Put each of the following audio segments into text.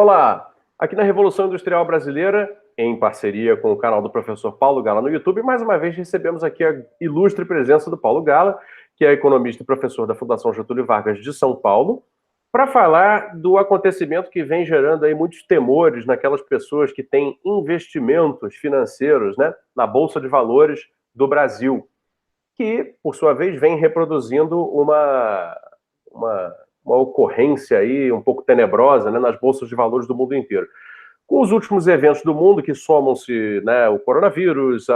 Olá, aqui na Revolução Industrial Brasileira, em parceria com o canal do professor Paulo Gala no YouTube, mais uma vez recebemos aqui a ilustre presença do Paulo Gala, que é economista e professor da Fundação Getúlio Vargas de São Paulo, para falar do acontecimento que vem gerando aí muitos temores naquelas pessoas que têm investimentos financeiros, né, na Bolsa de Valores do Brasil, que, por sua vez, vem reproduzindo uma, uma ocorrência aí um pouco tenebrosa, né, nas bolsas de valores do mundo inteiro. Com os últimos eventos do mundo, que somam-se, né, o coronavírus,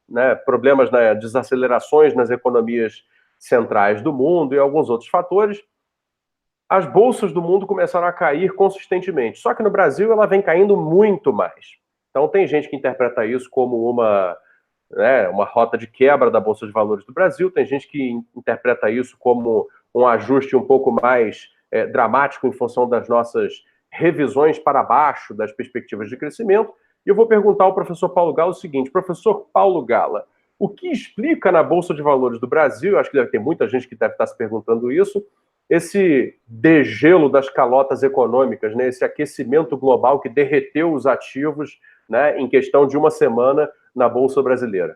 né, problemas, né, desacelerações nas economias centrais do mundo e alguns outros fatores, as bolsas do mundo começaram a cair consistentemente. Só que no Brasil ela vem caindo muito mais. Então tem gente que interpreta isso como uma rota de quebra da Bolsa de Valores do Brasil, tem gente que interpreta isso como um ajuste um pouco mais dramático em função das nossas revisões para baixo das perspectivas de crescimento. E eu vou perguntar ao professor Paulo Gala o seguinte: professor Paulo Gala, o que explica na Bolsa de Valores do Brasil, acho que deve ter muita gente que deve estar se perguntando isso, esse degelo das calotas econômicas, né, esse aquecimento global que derreteu os ativos, né, em questão de uma semana na Bolsa Brasileira?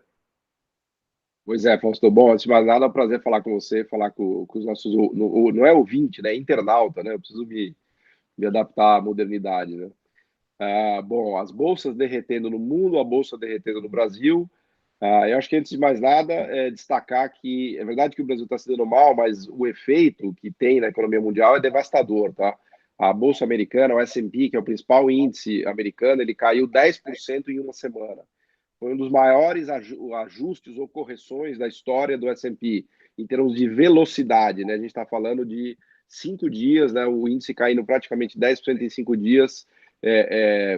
Pois é, Fausto. Bom, antes de mais nada, é um prazer falar com você, falar com os nossos. Não é ouvinte, né? É internauta, né? Eu preciso me adaptar à modernidade, né? Bom, as bolsas derretendo no mundo, a bolsa derretendo no Brasil. Eu acho que, antes de mais nada, destacar que é verdade que o Brasil está se dando mal, mas o efeito que tem na economia mundial é devastador, tá? A bolsa americana, o S&P, que é o principal índice americano, ele caiu 10% em uma semana. Foi um dos maiores ajustes ou correções da história do S&P, em termos de velocidade, né? A gente está falando de 5 dias, né? O índice caindo praticamente 10% em 5 dias. É,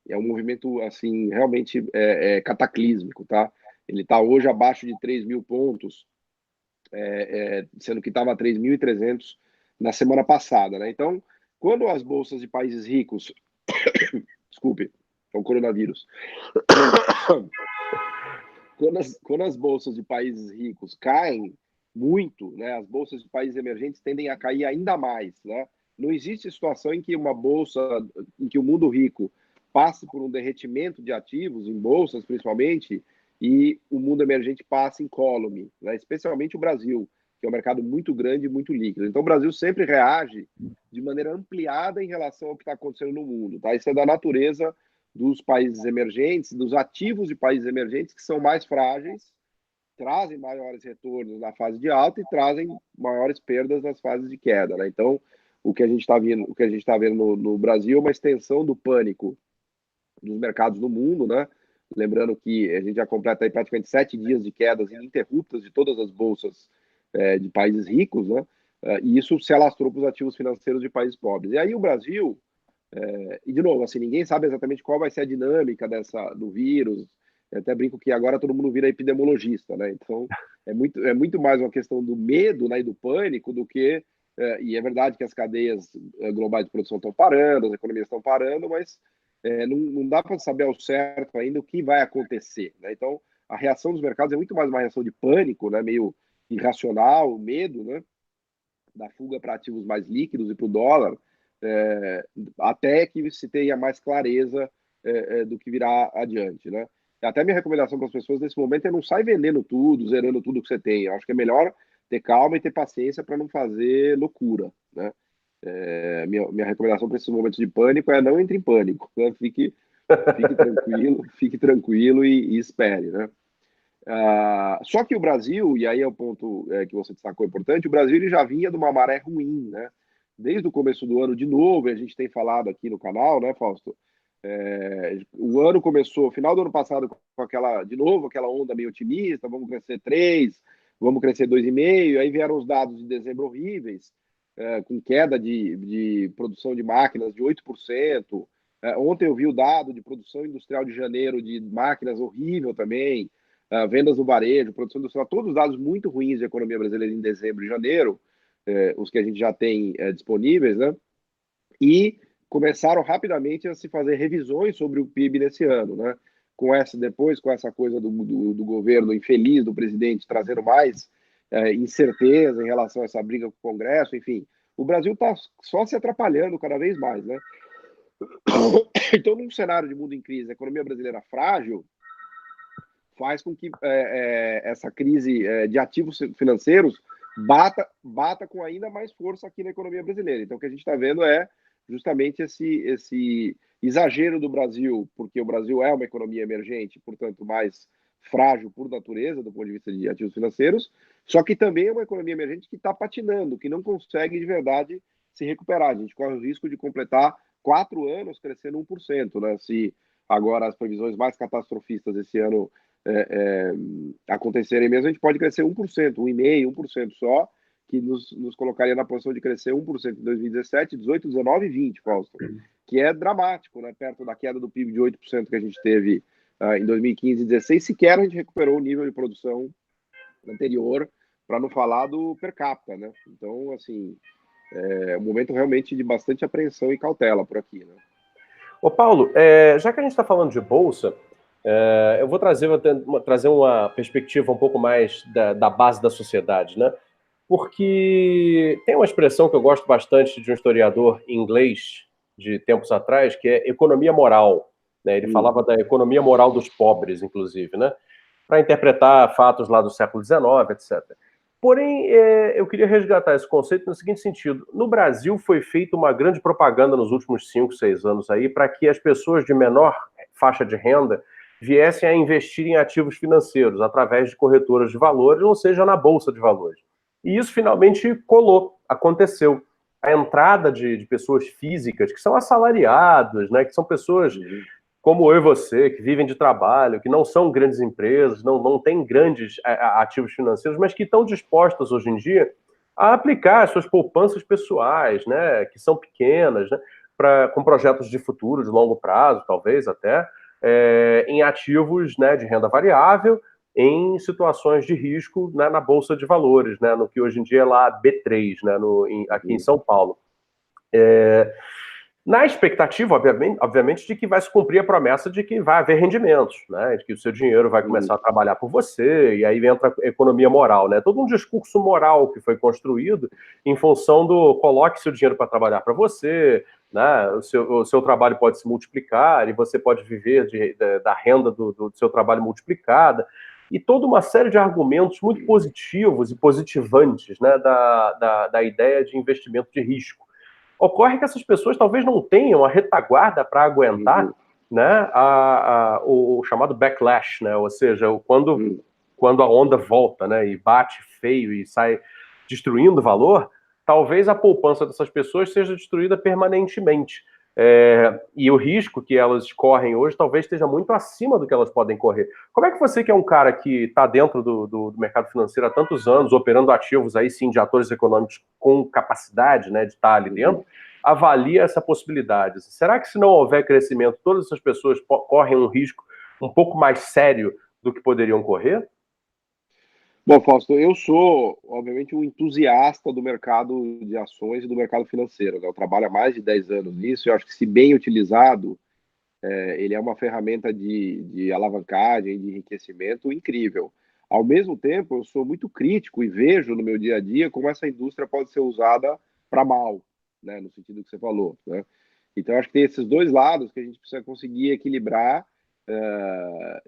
é um movimento, assim, realmente cataclísmico, tá? Ele está hoje abaixo de 3 mil pontos, sendo que estava a 3.300 na semana passada, né? Então, quando as bolsas de países ricos, desculpe, é o coronavírus, quando as bolsas de países ricos caem muito, né, as bolsas de países emergentes tendem a cair ainda mais, né? Não existe situação em que uma bolsa, em que o mundo rico passe por um derretimento de ativos, em bolsas principalmente, e o mundo emergente passe incólume, né? Especialmente o Brasil, que é um mercado muito grande e muito líquido. Então, o Brasil sempre reage de maneira ampliada em relação ao que está acontecendo no mundo, tá? Isso é da natureza dos países emergentes, dos ativos de países emergentes, que são mais frágeis, trazem maiores retornos na fase de alta e trazem maiores perdas nas fases de queda, né? Então, o que a gente está vendo no Brasil é uma extensão do pânico dos mercados no mundo, né? Lembrando que a gente já completa aí praticamente 7 dias de quedas ininterruptas de todas as bolsas de países ricos, né? E isso se alastrou para os ativos financeiros de países pobres. E aí o Brasil, e de novo, assim, ninguém sabe exatamente qual vai ser a dinâmica do vírus. Eu até brinco que agora todo mundo vira epidemiologista, né? Então é muito mais uma questão do medo, né, e do pânico do que. E é verdade que as cadeias globais de produção estão parando, as economias estão parando, mas não dá para saber ao certo ainda o que vai acontecer, né? Então a reação dos mercados é muito mais uma reação de pânico, né, meio irracional, medo, né, da fuga para ativos mais líquidos e para o dólar, é, até que se tenha mais clareza do que virá adiante, né? Até minha recomendação para as pessoas nesse momento é não sair vendendo tudo, zerando tudo que você tem. Eu acho que é melhor ter calma e ter paciência para não fazer loucura, né? Minha recomendação para esses momentos de pânico é não entre em pânico, né? Fique tranquilo e espere, né? Só que o Brasil, e aí é o ponto que você destacou importante, o Brasil ele já vinha de uma maré ruim, né? Desde o começo do ano, de novo, e a gente tem falado aqui no canal, né, Fausto? O ano começou, final do ano passado, com de novo, aquela onda meio otimista, vamos crescer 3, vamos crescer 2,5, aí vieram os dados de dezembro horríveis, com queda de produção de máquinas de 8%. Ontem eu vi o dado de produção industrial de janeiro de máquinas horrível também, vendas no varejo, produção industrial, todos os dados muito ruins de economia brasileira em dezembro e janeiro, os que a gente já tem disponíveis, né? E começaram rapidamente a se fazer revisões sobre o PIB nesse ano, né? Depois, com essa coisa do governo infeliz, do presidente, trazendo mais incerteza em relação a essa briga com o Congresso, enfim, o Brasil está só se atrapalhando cada vez mais, né? Então, num cenário de mundo em crise, a economia brasileira frágil faz com que essa crise de ativos financeiros bata com ainda mais força aqui na economia brasileira. Então, o que a gente está vendo é justamente esse exagero do Brasil, porque o Brasil é uma economia emergente, portanto, mais frágil por natureza, do ponto de vista de ativos financeiros, só que também é uma economia emergente que está patinando, que não consegue de verdade se recuperar. A gente corre o risco de completar 4 anos crescendo 1%, né? Se agora as previsões mais catastrofistas esse ano acontecerem mesmo, a gente pode crescer 1%, 1,5%, 1% só, que nos colocaria na posição de crescer 1% em 2017, 18, 19 e 20, Fausto, que é dramático, né? Perto da queda do PIB de 8% que a gente teve em 2015 e 2016, sequer a gente recuperou o nível de produção anterior, para não falar do per capita, né? Então, assim, é um momento realmente de bastante apreensão e cautela por aqui, né? Ô Paulo, já que a gente está falando de bolsa, eu vou trazer uma perspectiva um pouco mais da base da sociedade, né? Porque tem uma expressão que eu gosto bastante de um historiador inglês de tempos atrás, que é economia moral, né? Ele falava da economia moral dos pobres, inclusive, né? Para interpretar fatos lá do século XIX, etc. Porém, eu queria resgatar esse conceito no seguinte sentido: no Brasil foi feita uma grande propaganda nos últimos 5, 6 anos aí para que as pessoas de menor faixa de renda viessem a investir em ativos financeiros através de corretoras de valores, ou seja, na bolsa de valores. E isso finalmente colou, aconteceu. A entrada de pessoas físicas que são assalariadas, né, que são pessoas como eu e você, que vivem de trabalho, que não são grandes empresas, não têm grandes ativos financeiros, mas que estão dispostas hoje em dia a aplicar as suas poupanças pessoais, né, que são pequenas, né, com projetos de futuro, de longo prazo, talvez até, em ativos, né, de renda variável, em situações de risco, né, na Bolsa de Valores, né, no que hoje em dia é lá B3, né, aqui em São Paulo. Na expectativa, obviamente, de que vai se cumprir a promessa de que vai haver rendimentos, né? De que o seu dinheiro vai começar a trabalhar por você, e aí entra a economia moral, né? Todo um discurso moral que foi construído em função do coloque seu dinheiro para trabalhar para você, né? O seu trabalho pode se multiplicar e você pode viver da renda do seu trabalho multiplicada, e toda uma série de argumentos muito positivos e positivantes, né? Da ideia de investimento de risco. Ocorre que essas pessoas talvez não tenham a retaguarda para aguentar, né, o chamado backlash, né, ou seja, quando a onda volta, né, e bate feio e sai destruindo valor, talvez a poupança dessas pessoas seja destruída permanentemente. E o risco que elas correm hoje talvez esteja muito acima do que elas podem correr. Como é que você, que é um cara que está dentro do mercado financeiro há tantos anos, operando ativos aí sim de atores econômicos com capacidade, né, de estar ali dentro, avalia essa possibilidade? Será que se não houver crescimento, todas essas pessoas correm um risco um pouco mais sério do que poderiam correr? Bom, Fausto, eu sou, obviamente, um entusiasta do mercado de ações e do mercado financeiro, né? Eu trabalho há mais de 10 anos nisso e eu acho que, se bem utilizado, ele é uma ferramenta de alavancagem, de enriquecimento incrível. Ao mesmo tempo, eu sou muito crítico e vejo no meu dia a dia como essa indústria pode ser usada para mal, né? No sentido que você falou, né? Então, eu acho que tem esses dois lados que a gente precisa conseguir equilibrar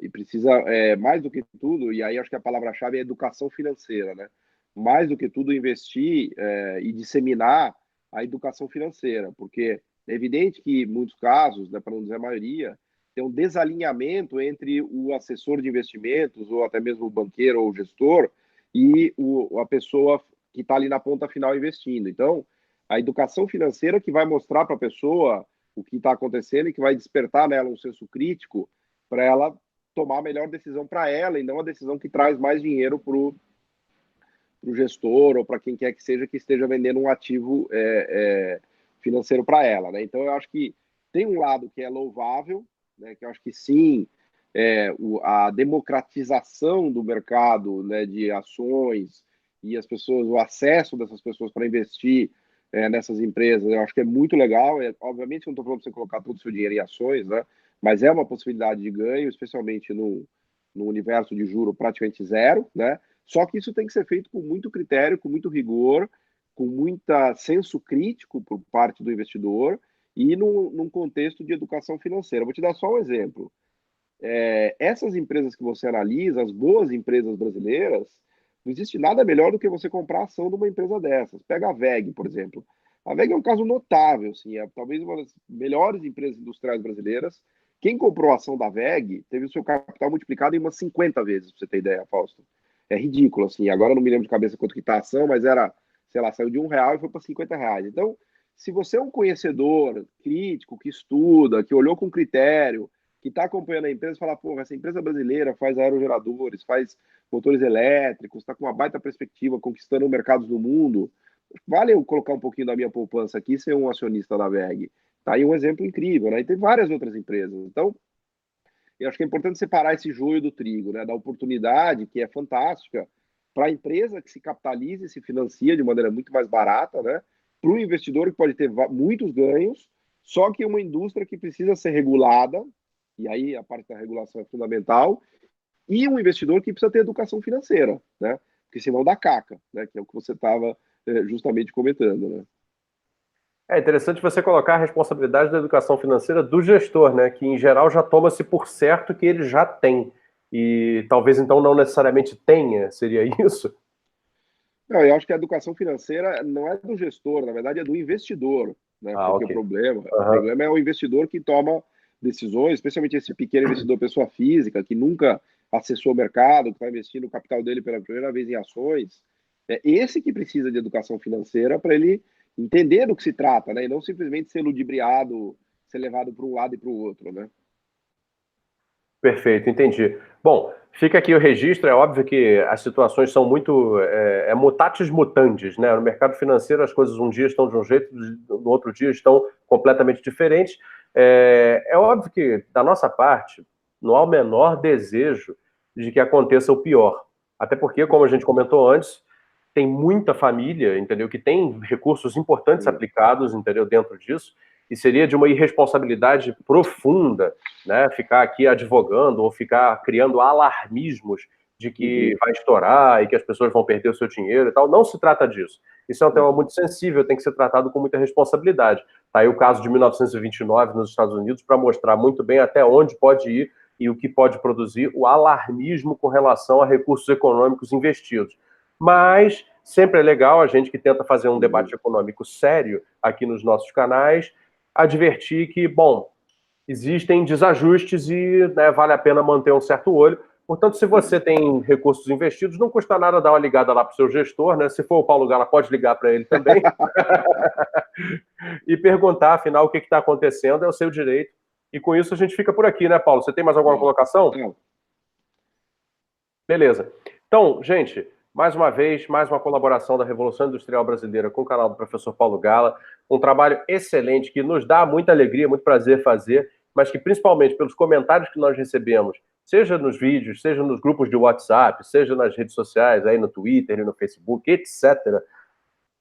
e precisa, mais do que tudo, e aí acho que a palavra-chave é educação financeira, né? Mais do que tudo, investir e disseminar a educação financeira, porque é evidente que, em muitos casos, né, para não dizer a maioria, tem um desalinhamento entre o assessor de investimentos, ou até mesmo o banqueiro ou o gestor, e a pessoa que está ali na ponta final investindo. Então, a educação financeira que vai mostrar para a pessoa o que está acontecendo e que vai despertar nela um senso crítico para ela tomar a melhor decisão para ela e não a decisão que traz mais dinheiro para o gestor ou para quem quer que seja que esteja vendendo um ativo financeiro para ela, né? Então, eu acho que tem um lado que é louvável, né? Que eu acho que sim, a democratização do mercado, né, de ações e as pessoas, o acesso dessas pessoas para investir nessas empresas, eu acho que é muito legal. Obviamente, eu não estou falando para você colocar todo o seu dinheiro em ações, né? Mas é uma possibilidade de ganho, especialmente no universo de juro praticamente zero, né? Só que isso tem que ser feito com muito critério, com muito rigor, com muito senso crítico por parte do investidor e num contexto de educação financeira. Vou te dar só um exemplo. Essas empresas que você analisa, as boas empresas brasileiras, não existe nada melhor do que você comprar a ação de uma empresa dessas. Pega a WEG, por exemplo. A WEG é um caso notável, assim, é talvez uma das melhores empresas industriais brasileiras. Quem comprou a ação da WEG teve o seu capital multiplicado em umas 50 vezes, para você ter ideia, Fausto. É ridículo, assim. Agora eu não me lembro de cabeça quanto que está a ação, mas era, sei lá, saiu de R$ 1 e foi para R$ 50. Então, se você é um conhecedor crítico, que estuda, que olhou com critério, que está acompanhando a empresa, fala, pô, essa empresa brasileira faz aerogeradores, faz motores elétricos, está com uma baita perspectiva, conquistando mercados no mundo. Vale eu colocar um pouquinho da minha poupança aqui e ser um acionista da WEG. Tá aí um exemplo incrível, né? E tem várias outras empresas. Então, eu acho que é importante separar esse joio do trigo, né? Da oportunidade, que é fantástica, para a empresa que se capitaliza e se financia de maneira muito mais barata, né? Para o investidor que pode ter muitos ganhos, só que uma indústria que precisa ser regulada, e aí a parte da regulação é fundamental, e um investidor que precisa ter educação financeira, né? Porque senão dá caca, né? Que é o que você estava justamente comentando, né? É interessante você colocar a responsabilidade da educação financeira do gestor, né? Que em geral já toma-se por certo que ele já tem. E talvez então não necessariamente tenha, seria isso? Não, eu acho que a educação financeira não é do gestor, na verdade é do investidor, né? Ah, Porque ok. o Aham. problema é o investidor que toma decisões, especialmente esse pequeno investidor, pessoa física, que nunca acessou o mercado, que está investindo o capital dele pela primeira vez em ações. É esse que precisa de educação financeira para ele entender do que se trata, né? E não simplesmente ser ludibriado, ser levado para um lado e para o outro, né? Perfeito, entendi. Bom, fica aqui o registro. É óbvio que as situações são muito mutatis mutandis, né? No mercado financeiro as coisas um dia estão de um jeito, no outro dia estão completamente diferentes. É óbvio que, da nossa parte, não há o menor desejo de que aconteça o pior. Até porque, como a gente comentou antes, tem muita família, entendeu, que tem recursos importantes Sim. aplicados, entendeu, dentro disso, e seria de uma irresponsabilidade profunda, né, ficar aqui advogando ou ficar criando alarmismos de que Uhum. vai estourar e que as pessoas vão perder o seu dinheiro e tal. Não se trata disso. Isso é um tema muito sensível, tem que ser tratado com muita responsabilidade. Tá aí o caso de 1929 nos Estados Unidos para mostrar muito bem até onde pode ir e o que pode produzir o alarmismo com relação a recursos econômicos investidos. Mas sempre é legal a gente que tenta fazer um debate econômico sério aqui nos nossos canais, advertir que, bom, existem desajustes e, né, vale a pena manter um certo olho. Portanto, se você tem recursos investidos, não custa nada dar uma ligada lá para o seu gestor, né? Se for o Paulo Gala, pode ligar para ele também e perguntar, afinal, o que está acontecendo, é o seu direito. E com isso a gente fica por aqui, né, Paulo? Você tem mais alguma colocação? Não. Beleza. Então, gente, mais uma vez, mais uma colaboração da Revolução Industrial Brasileira com o canal do professor Paulo Gala. Um trabalho excelente que nos dá muita alegria, muito prazer fazer, mas que principalmente pelos comentários que nós recebemos, seja nos vídeos, seja nos grupos de WhatsApp, seja nas redes sociais, aí no Twitter e no Facebook, etc.,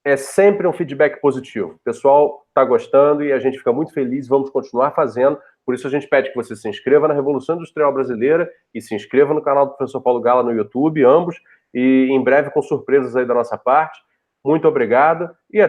é sempre um feedback positivo. O pessoal está gostando e a gente fica muito feliz, vamos continuar fazendo. Por isso a gente pede que você se inscreva na Revolução Industrial Brasileira e se inscreva no canal do professor Paulo Gala no YouTube, ambos, e em breve com surpresas aí da nossa parte. Muito obrigado e até